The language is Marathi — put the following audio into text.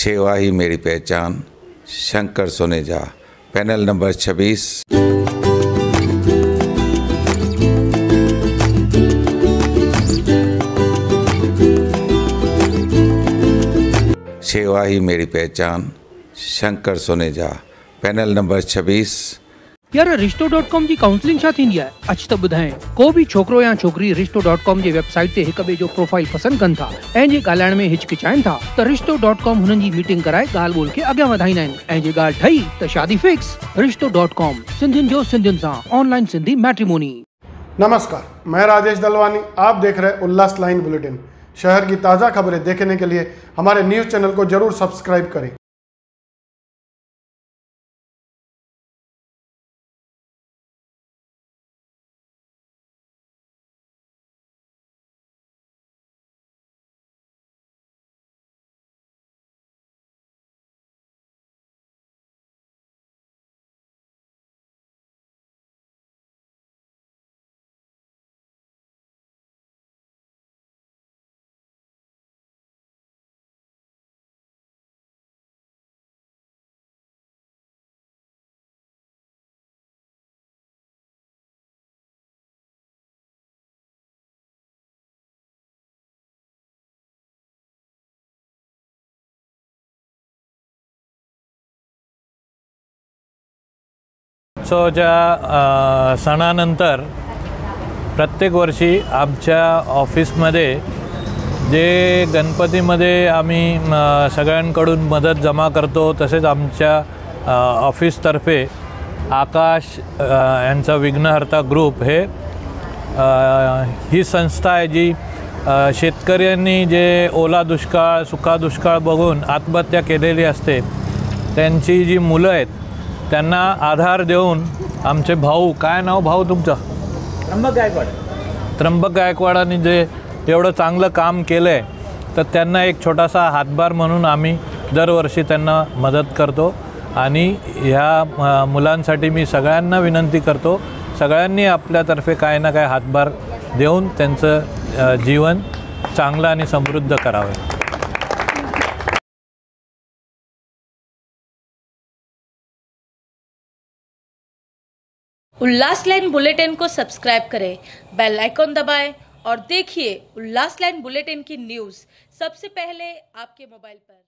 सेवा ही मेरी पहचान, शंकर सोनेजा, पैनल नंबर 26। सेवा ही मेरी पहचान, शंकर सोनेजा, पैनल नंबर 26। यार रिश्तो.com जी काउंसलिंग छा थींदी आहे अच त ॿुधाए। को भी छोकरो या छोकरी रिश्तो.com जे वेबसाइट ते हिक ॿिए जो प्रोफाइल पसंद कनि था ऐं जे ॻाल्हाइण में हिचकिचाइनि था त रिश्तो.com हुननि जी मीटिंग कराए ॻाल्हि ॿोल खे अॻियां वधाईंदा आहिनि ऐं जे ॻाल्हि ठही त शादी फिक्स। रिश्तो.com, सिंधियुनि जो सिंधियुनि सां ऑनलाइन सिंधी मैट्रिमोनी। नमस्कार, मैं राजेश दलवानी, आप देख रहे उल्लास लाइन बुलेटिन। शहर की ताज़ा खबरें देखने के लिए हमारे न्यूज़ चैनल को जरूर सब्सक्राइब करें। ज्या सणानंतर प्रत्येक वर्षी आमच्या ऑफिसमध्ये जे गणपतीमध्ये आम्ही सगळ्यांकडून मदत जमा करतो, तसेच आमच्या ऑफिसतर्फे आकाश यांचा विघ्नहर्ता ग्रुप ही संस्था आहे जी शेतकऱ्यांनी जे ओला दुष्काळ सुका दुष्काळ बघून आत्महत्या केलेली असते त्यांची जी मुलं आहेत त्यांना आधार देऊन आमचे भाऊ, काय नाव भाऊ तुमचं? त्र्यंबक गायकवाडांनी जे एवढं चांगलं काम केलं आहे तर त्यांना एक छोटासा हातभार म्हणून आम्ही दरवर्षी त्यांना मदत करतो आणि ह्या मुलांसाठी मी सगळ्यांना विनंती करतो, सगळ्यांनी आपल्यातर्फे काय ना काय हातभार देऊन त्यांचं जीवन चांगलं आणि समृद्ध करावे। उल्लास लाइन बुलेटिन को सब्सक्राइब करें, बेल आइकॉन दबाएं और देखिए उल्लास लाइन बुलेटिन की न्यूज़ सबसे पहले आपके मोबाइल पर।